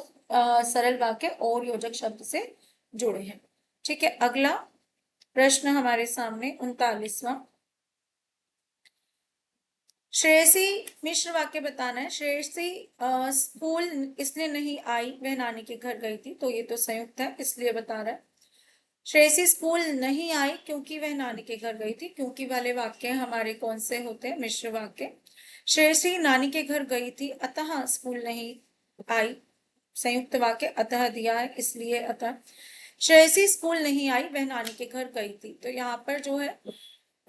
सरल वाक्य और योजक शब्द से जुड़े हैं। ठीक है, अगला प्रश्न हमारे सामने 39वां, श्रेयसी मिश्र वाक्य बताना है। श्रेयसी स्कूल इसलिए नहीं आई, वह नानी के घर गई थी, तो ये तो संयुक्त है इसलिए बता रहा है। श्रेयसी स्कूल नहीं आई क्योंकि वह नानी के घर गई थी, क्योंकि वाले वाक्य हमारे कौन से होते हैं? मिश्र वाक्य। श्रेयसी नानी के घर गई थी अतः स्कूल नहीं आई, संयुक्त वाक्य अतः दिया है इसलिए अतः। श्रेयसी स्कूल नहीं आई, वह नानी के घर गई थी, तो यहाँ पर जो है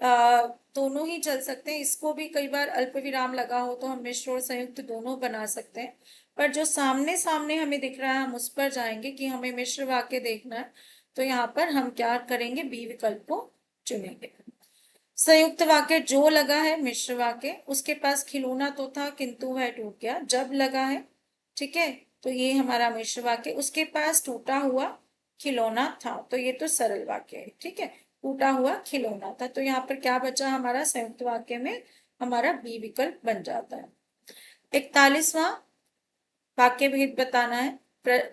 दोनों ही चल सकते हैं। इसको भी कई बार अल्प विराम लगा हो तो हम मिश्र और संयुक्त दोनों बना सकते हैं, पर जो सामने सामने हमें दिख रहा है हम उस पर जाएंगे कि हमें मिश्र वाक्य देखना है, तो यहाँ पर हम क्या करेंगे? बी विकल्प को चुनेंगे। संयुक्त वाक्य, जो लगा है मिश्र वाक्य, उसके पास खिलौना तो था किंतु वह टूट गया, जब लगा है। ठीक है, तो ये हमारा मिश्र वाक्य, उसके पास टूटा हुआ खिलौना था, तो ये तो सरल वाक्य है। ठीक है, टूटा हुआ खिलौना था, तो यहाँ पर क्या बचा हमारा? संयुक्त वाक्य में हमारा बी विकल्प बन जाता है। 41वां वाक्य भेद बताना है।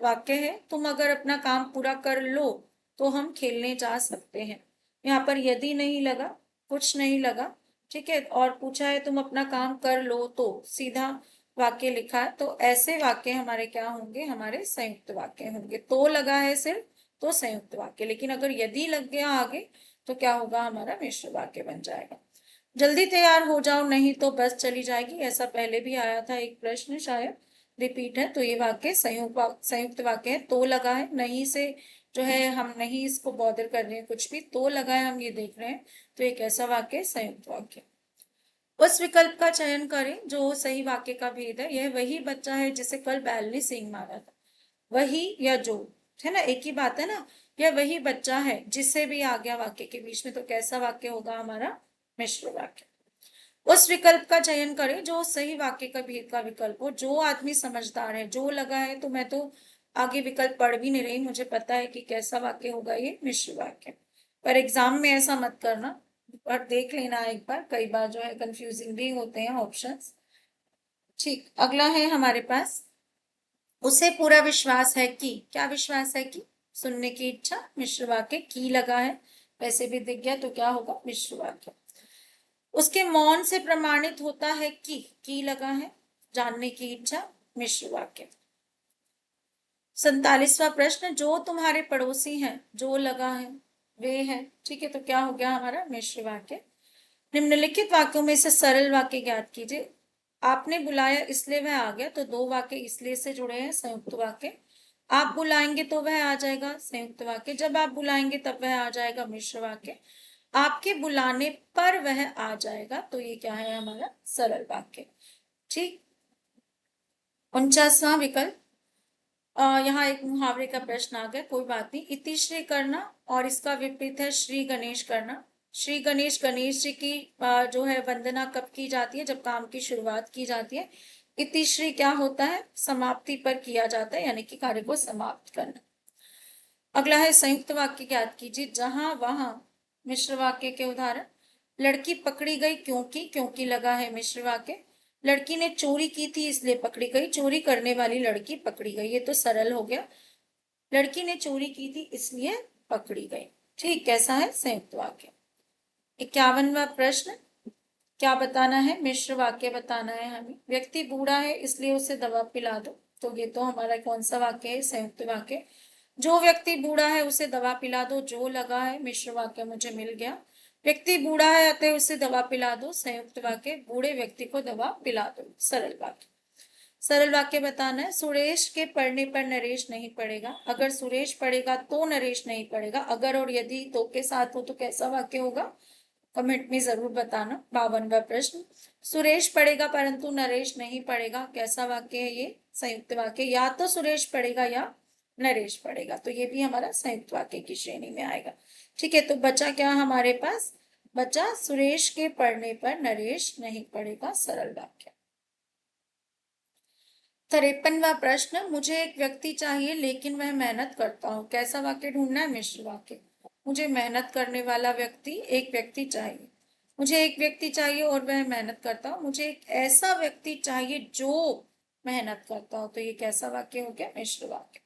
वाक्य है, तुम अगर अपना काम पूरा कर लो तो हम खेलने जा सकते हैं। यहाँ पर यदि नहीं लगा, कुछ नहीं लगा। ठीक है, और पूछा है तुम अपना काम कर लो तो सीधा वाक्य लिखा है, तो ऐसे वाक्य हमारे क्या होंगे? हमारे संयुक्त वाक्य होंगे। तो लगा है सिर्फ तो संयुक्त वाक्य, लेकिन अगर यदि लग गया आगे तो क्या होगा? हमारा मिश्र वाक्य बन जाएगा। जल्दी तैयार हो जाओ नहीं तो बस चली जाएगी, ऐसा पहले भी आया था एक प्रश्न, शायद रिपीट है। तो ये वाक्य संयुक्त वाक्य है। तो लगा है, नहीं से जो है हम नहीं इसको बॉदर कर रहे हैं कुछ भी, तो लगा है हम ये देख रहे हैं, तो एक ऐसा वाक्य संयुक्त वाक्य। उस विकल्प का चयन करें जो सही वाक्य का भेद है। यह वही बच्चा है जिसे कल बैल ने सींग मारा था। वही या जो, है ना, एक ही बात है ना। यह वही बच्चा है जिससे भी आ गया वाक्य के बीच में, तो कैसा वाक्य होगा? हमारा मिश्र वाक्य। उस विकल्प का चयन करें जो सही वाक्य का भेद का विकल्प हो। जो आदमी समझदार है, जो लगा है, तो मैं तो आगे विकल्प पढ़ भी नहीं रही, मुझे पता है कि कैसा वाक्य होगा ये मिश्र वाक्य। पर एग्जाम में ऐसा मत करना, पर देख लेना एक बार, कई बार जो है कंफ्यूजिंग भी होते हैं ऑप्शंस। ठीक, अगला है हमारे पास, उसे पूरा विश्वास है कि, क्या विश्वास है कि? सुनने की इच्छा, मिश्र वाक्य। की लगा है, वैसे भी दिख गया तो क्या होगा? मिश्र वाक्य। उसके मौन से प्रमाणित होता है कि लगा है, जानने की इच्छा, मिश्र वाक्य। 47वां प्रश्न, जो तुम्हारे पड़ोसी हैं, जो लगा है, वे है, ठीक है, तो क्या हो गया हमारा मिश्र वाक्य। निम्नलिखित वाक्यों में से सरल वाक्य ज्ञात कीजिए। आपने बुलाया इसलिए वह आ गया, तो दो वाक्य इसलिए से जुड़े हैं, संयुक्त वाक्य। आप बुलाएंगे तो वह आ जाएगा, संयुक्त वाक्य। जब आप बुलाएंगे तब वह आ जाएगा, मिश्र वाक्य। आपके बुलाने पर वह आ जाएगा, तो ये क्या है हमारा सरल वाक्य। ठीक। 49वां विकल्प, यहाँ एक मुहावरे का प्रश्न आ गया, कोई बात नहीं। इतिश्री करना और इसका विपरीत है श्री गणेश करना। श्री गणेश, गणेश जी की जो है वंदना कब की जाती है, जब काम की शुरुआत की जाती है। इतिश्री क्या होता है, समाप्ति पर किया जाता है, यानी कि कार्य को समाप्त करना। अगला है संयुक्त वाक्य ज्ञात कीजिए, जहां वहां। मिश्र वाक्य के उदाहरण, लड़की पकड़ी गई क्योंकि, क्योंकि लगा है, मिश्र वाक्य। लड़की ने चोरी की थी इसलिए पकड़ी गई, चोरी करने वाली लड़की पकड़ी गई, ये तो सरल हो गया। लड़की ने चोरी की थी इसलिए पकड़ी गई। ठीक, कैसा है संयुक्त वाक्य। 51वां प्रश्न, क्या बताना है, मिश्र वाक्य बताना है हमें। व्यक्ति बूढ़ा है इसलिए उसे दवा पिला दो, तो ये तो हमारा कौन सा वाक्य है, संयुक्त वाक्य। जो व्यक्ति बूढ़ा है उसे दवा पिला दो, जो लगा है, मिश्र वाक्य मुझे मिल गया। व्यक्ति बूढ़ा है अतः उसे दवा पिला दो, संयुक्त वाक्य। बूढ़े व्यक्ति को दवा पिला दो, सरल वाक्य। सरल वाक्य बताना है, सुरेश के पढ़ने पर नरेश नहीं पढ़ेगा। अगर सुरेश पढ़ेगा तो नरेश नहीं पढ़ेगा। अगर और यदि तो के साथ हो तो कैसा वाक्य होगा, कमेंट में जरूर बताना। 52वां प्रश्न, सुरेश पढ़ेगा परंतु नरेश नहीं पढ़ेगा, कैसा वाक्य है ये, संयुक्त वाक्य। या तो सुरेश पढ़ेगा या नरेश पढ़ेगा, तो ये भी हमारा संयुक्त वाक्य की श्रेणी में आएगा। ठीक है, तो बचा क्या हमारे पास, बचा सुरेश के पढ़ने पर नरेश नहीं पढ़ेगा, सरल वाक्य। 53वां प्रश्न, मुझे एक व्यक्ति चाहिए लेकिन वह मेहनत करता हो, कैसा वाक्य ढूंढना है, मिश्र वाक्य। मुझे मेहनत करने वाला व्यक्ति, एक व्यक्ति चाहिए। मुझे एक व्यक्ति चाहिए और वह मेहनत करता हो। मुझे एक ऐसा व्यक्ति चाहिए जो मेहनत करता हो, तो ये कैसा वाक्य हो गया, मिश्र वाक्य।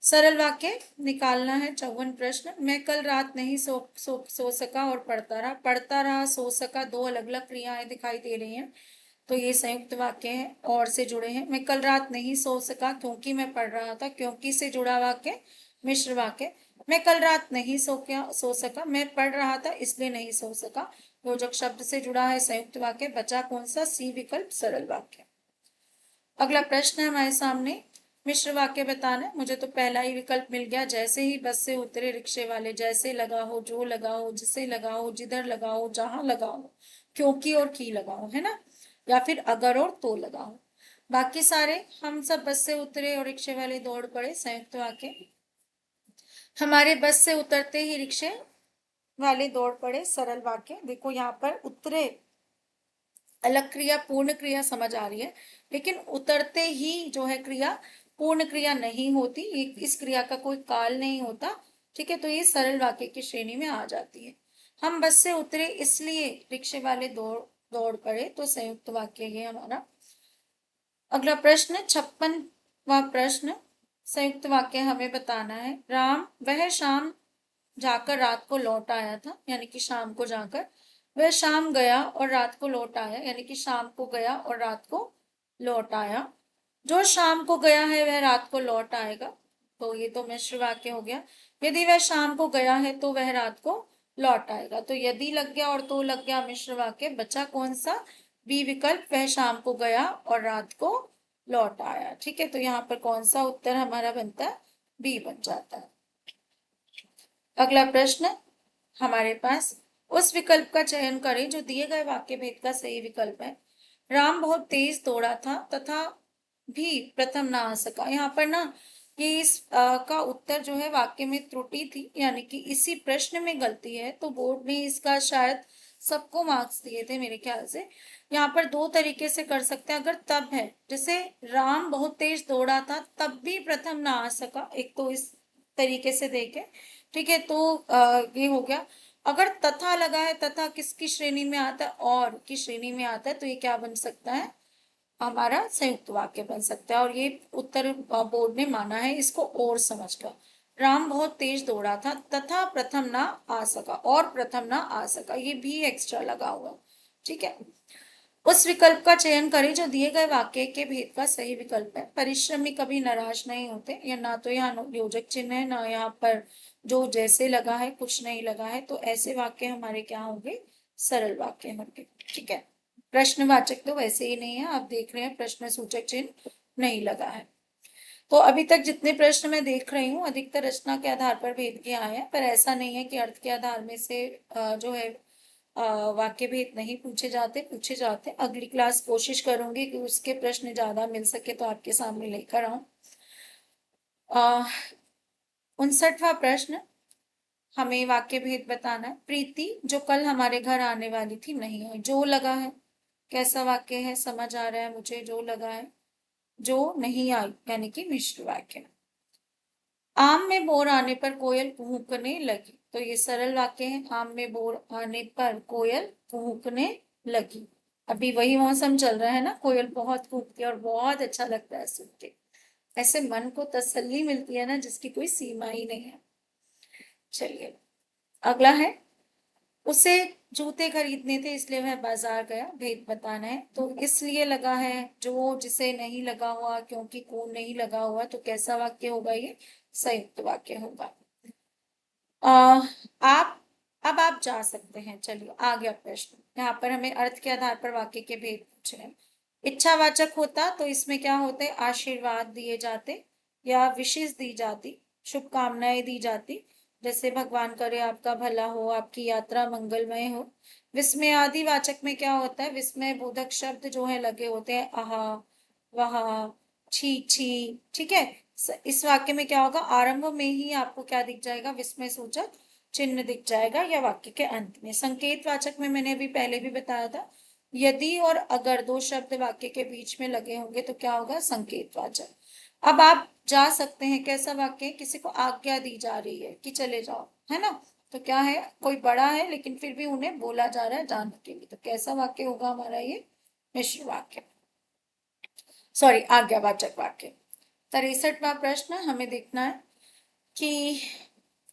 सरल वाक्य निकालना है। 54 प्रश्न, मैं कल रात नहीं सो सका और पढ़ता रहा, सो सका, दो अलग अलग क्रियाएं दिखाई दे रही हैं, तो ये संयुक्त वाक्य है और से जुड़े हैं। मैं कल रात नहीं सो सका क्योंकि मैं पढ़ रहा था, क्योंकि से जुड़ा वाक्य, मिश्र वाक्य। मैं कल रात नहीं सो सका, मैं पढ़ रहा था इसलिए नहीं सो सका, योजक शब्द से जुड़ा है, संयुक्त वाक्य। बचा कौन सा, सी विकल्प, सरल वाक्य। अगला प्रश्न है हमारे सामने, मिश्र वाक्य बताना है। मुझे तो पहला ही विकल्प मिल गया, जैसे ही बस से उतरे रिक्शे वाले। जैसे लगा हो, जो लगा हो, जिसे लगा हो, जिधर लगा हो, जहां लगा हो, क्योंकि और की लगा हो, है ना, या फिर अगर और तो लगा हो। बाकी सारे, हम सब बस से उतरे और रिक्शे वाले दौड़ पड़े, संयुक्त वाक्य। हमारे बस से उतरते ही रिक्शे वाले दौड़ पड़े, सरल वाक्य। देखो यहाँ पर उतरे अलग क्रिया, पूर्ण क्रिया समझ आ रही है, लेकिन उतरते ही जो है क्रिया पूर्ण क्रिया नहीं होती, इस क्रिया का कोई काल नहीं होता। ठीक है, तो ये सरल वाक्य की श्रेणी में आ जाती है। हम बस से उतरे इसलिए रिक्शे वाले दौड़ दौड़ पड़े, तो संयुक्त वाक्य ये हमारा। अगला प्रश्न, 56वां प्रश्न, संयुक्त वाक्य हमें बताना है। राम वह शाम जाकर रात को लौट आया था, यानी कि शाम को जाकर। वह शाम गया और रात को लौट आया, यानी कि शाम को गया और रात को लौट आया। जो शाम को गया है वह रात को लौट आएगा, तो ये तो मिश्र वाक्य हो गया। यदि वह शाम को गया है तो वह रात को लौट आएगा, तो यदि लग गया और तो लग गया, मिश्र वाक्य। बचा कौन सा, बी विकल्प, वह शाम को गया और रात को लौट आया। ठीक है, तो यहाँ पर कौन सा उत्तर हमारा बनता है, बी बन जाता है। अगला प्रश्न हमारे पास, उस विकल्प का चयन करें जो दिए गए वाक्य भेद का सही विकल्प है। राम बहुत तेज दौड़ा था तथा भी प्रथम ना आ सका। यहाँ पर ना ये इस का उत्तर जो है वाक्य में त्रुटि थी, यानी कि इसी प्रश्न में गलती है, तो बोर्ड ने इसका शायद सबको मार्क्स दिए थे मेरे ख्याल से। यहाँ पर दो तरीके से कर सकते हैं, अगर तब है, जैसे राम बहुत तेज दौड़ा था तब भी प्रथम ना आ सका, एक तो इस तरीके से देखे। ठीक है, तो ये हो गया। अगर तथा लगा है, तथा किसकी श्रेणी में आता है, और की श्रेणी में आता है, तो ये क्या बन सकता है, हमारा संयुक्त वाक्य बन सकता है। और ये उत्तर बोर्ड ने माना है इसको और समझकर। राम बहुत तेज दौड़ा था तथा प्रथम ना आ सका, और प्रथम ना आ सका, ये भी एक्स्ट्रा लगा हुआ। ठीक है, उस विकल्प का चयन करें जो दिए गए वाक्य के भेद का सही विकल्प है। परिश्रमी कभी नाराज नहीं होते, या ना तो यहाँ योजक चिन्ह है, ना यहाँ पर जो जैसे लगा है कुछ नहीं लगा है, तो ऐसे वाक्य हमारे क्या होंगे, सरल वाक्य होंगे। ठीक है, प्रश्नवाचक तो वैसे ही नहीं है, आप देख रहे हैं प्रश्न सूचक चिन्ह नहीं लगा है। तो अभी तक जितने प्रश्न मैं देख रही हूँ अधिकतर रचना के आधार पर भेद के आए हैं, पर ऐसा नहीं है कि अर्थ के आधार में से जो है वाक्य भेद नहीं पूछे जाते, पूछे जाते। अगली क्लास कोशिश करूंगी कि उसके प्रश्न ज्यादा मिल सके तो आपके सामने लेकर आऊं। 59वां प्रश्न, हमें वाक्य भेद बताना है। प्रीति जो कल हमारे घर आने वाली थी नहीं आई, जो लगा है, कैसा वाक्य है, समझ आ रहा है मुझे, जो लगा है, जो नहीं आई यानी कि मिश्र वाक्य। आम में बोर आने पर कोयल कुहुकने लगी, तो ये सरल वाक्य है, आम में बोर आने पर कोयल कुहुकने लगी। अभी वही मौसम चल रहा है ना, कोयल बहुत कूकती है और बहुत अच्छा लगता है सुन के, ऐसे मन को तसल्ली मिलती है ना जिसकी कोई सीमा ही नहीं है। चलिए, अगला है, उसे जूते खरीदने थे इसलिए वह बाजार गया, भेद बताना है। तो इसलिए लगा है, जो जिसे नहीं लगा हुआ, क्योंकि कौन नहीं लगा हुआ, तो कैसा वाक्य होगा ये, संयुक्त वाक्य होगा। आप, अब आप जा सकते हैं। चलिए आ गया प्रश्न, यहाँ पर हमें अर्थ के आधार पर वाक्य के भेद पूछे हैं। इच्छावाचक होता तो इसमें क्या होते, आशीर्वाद दिए जाते, या विशेष दी जाती, शुभकामनाएं दी जाती, जैसे भगवान करे आपका भला हो, आपकी यात्रा मंगलमय हो। विस्मय आदि वाचक में क्या होता है, विस्मय बोधक शब्द जो है लगे होते हैं, आहा, वहा, छी छी। ठीक है, इस वाक्य में क्या होगा, आरंभ में ही आपको क्या दिख जाएगा, विस्मय सूचक चिन्ह दिख जाएगा, या वाक्य के अंत में। संकेत वाचक में मैंने अभी पहले भी बताया था, यदि और अगर दो शब्द वाक्य के बीच में लगे होंगे तो क्या होगा, संकेत वाचक। अब आप जा सकते हैं, कैसा वाक्य है, किसी को आज्ञा दी जा रही है कि चले जाओ, है ना, तो क्या है, कोई बड़ा है लेकिन फिर भी उन्हें बोला जा रहा है जाने के लिए, तो कैसा वाक्य होगा हमारा ये, मिश्र वाक्य, सॉरी आज्ञावाचक वाक्य। 63वां प्रश्न, हमें देखना है कि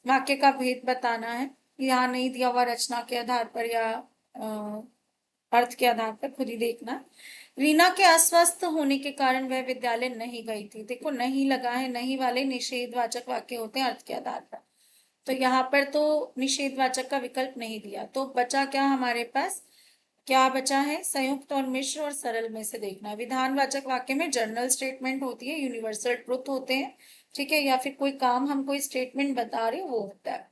वाक्य का भेद बताना है। यहाँ नहीं दिया हुआ, रचना के आधार पर या अर्थ के आधार पर खुद ही देखना। रीना के अस्वस्थ होने के कारण वह विद्यालय नहीं गई थी, देखो नहीं लगा है, नहीं वाले निषेधवाचक वाक्य होते हैं अर्थ के आधार पर, तो यहाँ पर तो निषेधवाचक का विकल्प नहीं दिया, तो बचा क्या हमारे पास, क्या बचा है, संयुक्त और मिश्र और सरल में से देखना है। विधानवाचक वाक्य में जनरल स्टेटमेंट होती है, यूनिवर्सल ट्रुथ होते हैं, ठीक है, या फिर कोई काम हम कोई स्टेटमेंट बता रहे हो वो होता है।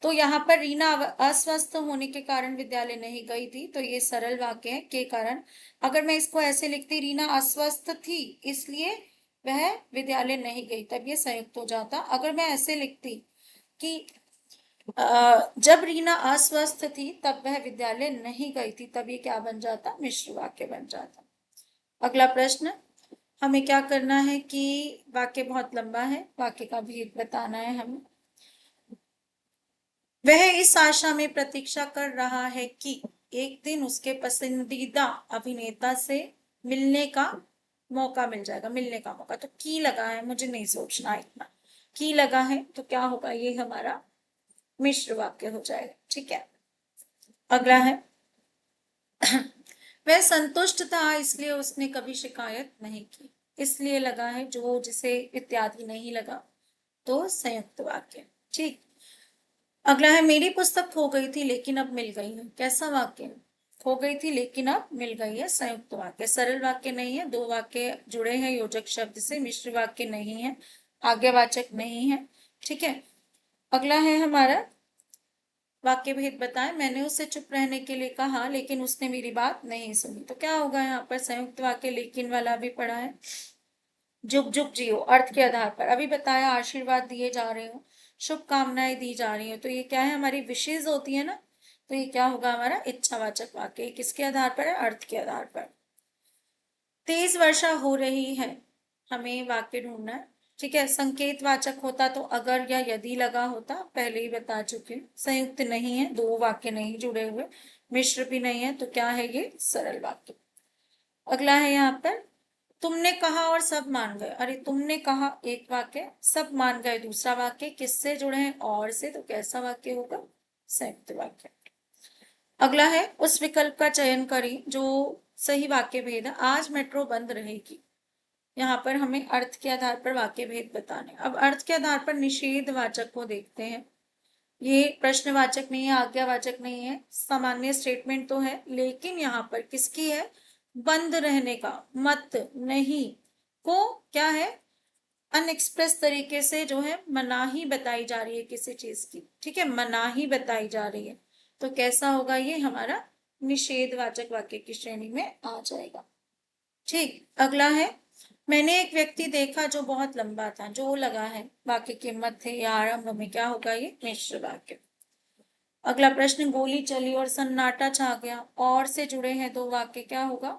तो यहाँ पर रीना अस्वस्थ होने के कारण विद्यालय नहीं गई थी, तो ये सरल वाक्य है, के कारण। अगर मैं इसको ऐसे लिखती, रीना अस्वस्थ थी इसलिए वह विद्यालय नहीं गई, तब ये संयुक्त हो जाता। अगर मैं ऐसे लिखती कि जब रीना अस्वस्थ थी तब वह विद्यालय नहीं गई थी, तब ये क्या बन जाता, मिश्र वाक्य बन जाता। अगला प्रश्न, हमें क्या करना है कि वाक्य बहुत लंबा है, वाक्य का भेद बताना है हमें। वह इस आशा में प्रतीक्षा कर रहा है कि एक दिन उसके पसंदीदा अभिनेता से मिलने का मौका मिल जाएगा, मिलने का मौका, तो की लगा है, मुझे नहीं सोचना इतना, की लगा है तो क्या होगा, ये हमारा मिश्र वाक्य हो जाएगा। ठीक है, अगला है, वह संतुष्ट था इसलिए उसने कभी शिकायत नहीं की, इसलिए लगा है, जो जिसे इत्यादि नहीं लगा, तो संयुक्त वाक्य। ठीक, अगला है, मेरी पुस्तक खो गई थी लेकिन अब मिल गई है, कैसा वाक्य है, खो गई थी लेकिन अब मिल गई है, संयुक्त वाक्य। सरल वाक्य नहीं है, दो वाक्य जुड़े हैं योजक शब्द से, मिश्र वाक्य नहीं है, आज्ञावाचक नहीं है। ठीक है, अगला है हमारा, वाक्य भेद बताएं। मैंने उसे चुप रहने के लिए कहा लेकिन उसने मेरी बात नहीं सुनी, तो क्या होगा यहाँ पर, संयुक्त वाक्य लेकिन वाला भी पड़ा है। जुग जुग जियो, अर्थ के आधार पर अभी बताया, आशीर्वाद दिए जा रहे हो, शुभकामनाएं दी जा रही हो, तो ये क्या है, हमारी विशेष होती है ना, तो ये क्या होगा हमारा इच्छावाचक वाक्य, किसके आधार पर है, अर्थ के आधार पर। तेज वर्षा हो रही है, हमें वाक्य ढूंढना है। ठीक है, संकेत वाचक होता तो अगर या यदि लगा होता, पहले ही बता चुके हैं। संयुक्त नहीं है, दो वाक्य नहीं जुड़े हुए, मिश्र भी नहीं है, तो क्या है ये, सरल वाक्य। अगला है यहाँ पर, तुमने कहा और सब मान गए, अरे तुमने कहा एक वाक्य, सब मान गए दूसरा वाक्य, किससे जुड़े हैं? और से, तो कैसा वाक्य होगा? संयुक्त वाक्य। अगला है, उस विकल्प का चयन करें जो सही वाक्य भेद है। आज मेट्रो बंद रहेगी। यहाँ पर हमें अर्थ के आधार पर वाक्य भेद बताने। अब अर्थ के आधार पर निषेधवाचक को देखते हैं। ये प्रश्नवाचक नहीं है, आज्ञावाचक नहीं है, सामान्य स्टेटमेंट तो है, लेकिन यहाँ पर किसकी है? बंद रहने का, मत, नहीं को क्या है? अनएक्सप्रेस तरीके से जो है मनाही बताई जा रही है किसी चीज की, ठीक है, मनाही बताई जा रही है, तो कैसा होगा? ये हमारा निषेधवाचक वाक्य की श्रेणी में आ जाएगा। ठीक, अगला है, मैंने एक व्यक्ति देखा जो बहुत लंबा था। जो लगा है वाक्य के मध्य या आरंभ में, क्या होगा? ये मिश्र वाक्य। अगला प्रश्न, गोली चली और सन्नाटा छा गया। और से जुड़े हैं दो वाक्य, क्या होगा?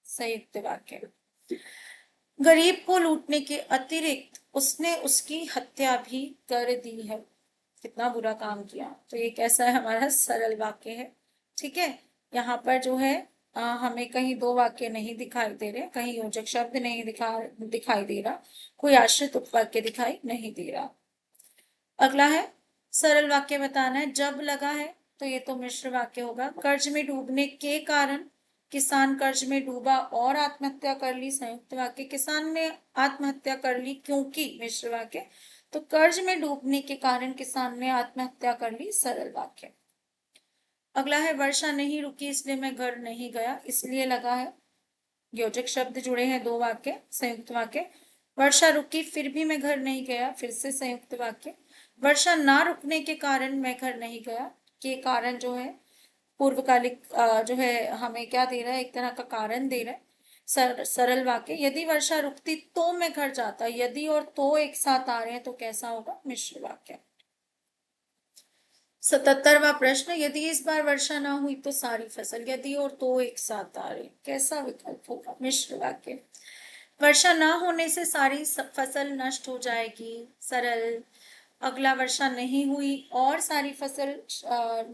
संयुक्त वाक्य। गरीब को लूटने के अतिरिक्त उसने उसकी हत्या भी कर दी है। कितना बुरा काम किया, तो ये कैसा है? हमारा सरल वाक्य है। ठीक है, यहाँ पर जो है हमें कहीं दो वाक्य नहीं दिखाई दे रहे, कहीं योजक शब्द नहीं दिखाई दे रहा, कोई आश्रित उपवाक्य दिखाई नहीं दे रहा। अगला है, सरल वाक्य बताना है। जब लगा है, तो ये तो मिश्र वाक्य होगा। कर्ज में डूबने के कारण किसान कर्ज में डूबा और आत्महत्या कर ली। संयुक्त वाक्य। किसान ने आत्महत्या कर ली क्योंकि, मिश्र वाक्य। तो कर्ज में डूबने के कारण किसान ने आत्महत्या कर ली, सरल वाक्य। अगला है, वर्षा नहीं रुकी इसलिए मैं घर नहीं गया। इसलिए लगा है, योजक शब्द जुड़े हैं दो वाक्य, संयुक्त वाक्य। वर्षा रुकी फिर भी मैं घर नहीं गया, फिर से संयुक्त वाक्य। वर्षा ना रुकने के कारण मैं घर नहीं गया, के कारण जो है पूर्वकालिक जो है हमें क्या दे रहा है? एक तरह का कारण दे रहा है। सरल वाक्य। यदि वर्षा रुकती तो मैं घर जाता। यदि और तो एक साथ आ रहे हैं तो कैसा होगा? मिश्र वाक्य। 77वां प्रश्न, यदि इस बार वर्षा ना हुई तो सारी फसल। यदि और तो एक साथ आ रहे, कैसा विकल्प होगा? मिश्र वाक्य। वर्षा ना होने से सारी फसल नष्ट हो जाएगी, सरल। अगला, वर्षा नहीं हुई और सारी फसल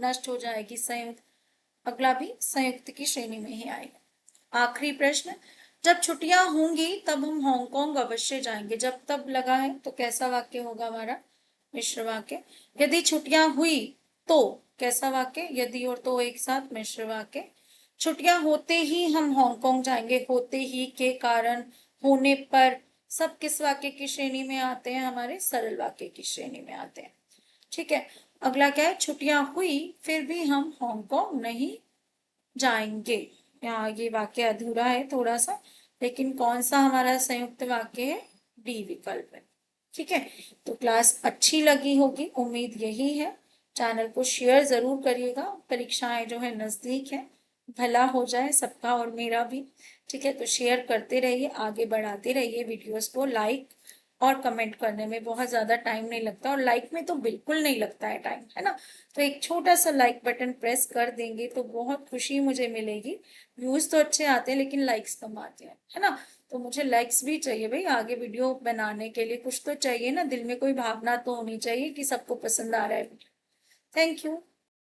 नष्ट हो जाएगी, संयुक्त। अगला भी संयुक्त की श्रेणी में ही आएगा। आखिरी प्रश्न, जब छुट्टियां होंगी तब हम हांगकांग अवश्य जाएंगे। जब तब लगा है, तो कैसा वाक्य होगा हमारा? मिश्र वाक्य। यदि छुट्टियां हुई तो, कैसा वाक्य? यदि और तो एक साथ, मिश्र वाक्य। छुट्टियां होते ही हम हांगकांग जाएंगे। होते ही, के कारण, होने पर, सब किस वाक्य की श्रेणी में आते हैं? हमारे सरल वाक्य की श्रेणी में आते हैं। ठीक है, अगला क्या है? छुट्टियां हुई फिर भी हम हांगकांग नहीं जाएंगे। यहाँ ये वाक्य अधूरा है थोड़ा सा, लेकिन कौन सा हमारा संयुक्त वाक्य है? डी विकल्प है। ठीक है, तो क्लास अच्छी लगी होगी, उम्मीद यही है। चैनल को शेयर जरूर करिएगा। परीक्षाएं जो है नजदीक है, भला हो जाए सबका और मेरा भी। ठीक है, तो शेयर करते रहिए, आगे बढ़ाते रहिए वीडियोस को। लाइक और कमेंट करने में बहुत ज्यादा टाइम नहीं लगता, और लाइक में तो बिल्कुल नहीं लगता है टाइम, है ना? तो एक छोटा सा लाइक बटन प्रेस कर देंगे तो बहुत खुशी मुझे मिलेगी। व्यूज तो अच्छे आते हैं लेकिन लाइक्स कम आते हैं, है ना? तो मुझे लाइक्स भी चाहिए भाई, आगे वीडियो बनाने के लिए कुछ तो चाहिए ना, दिल में कोई भावना तो होनी चाहिए कि सबको पसंद आ रहा है। Thank you.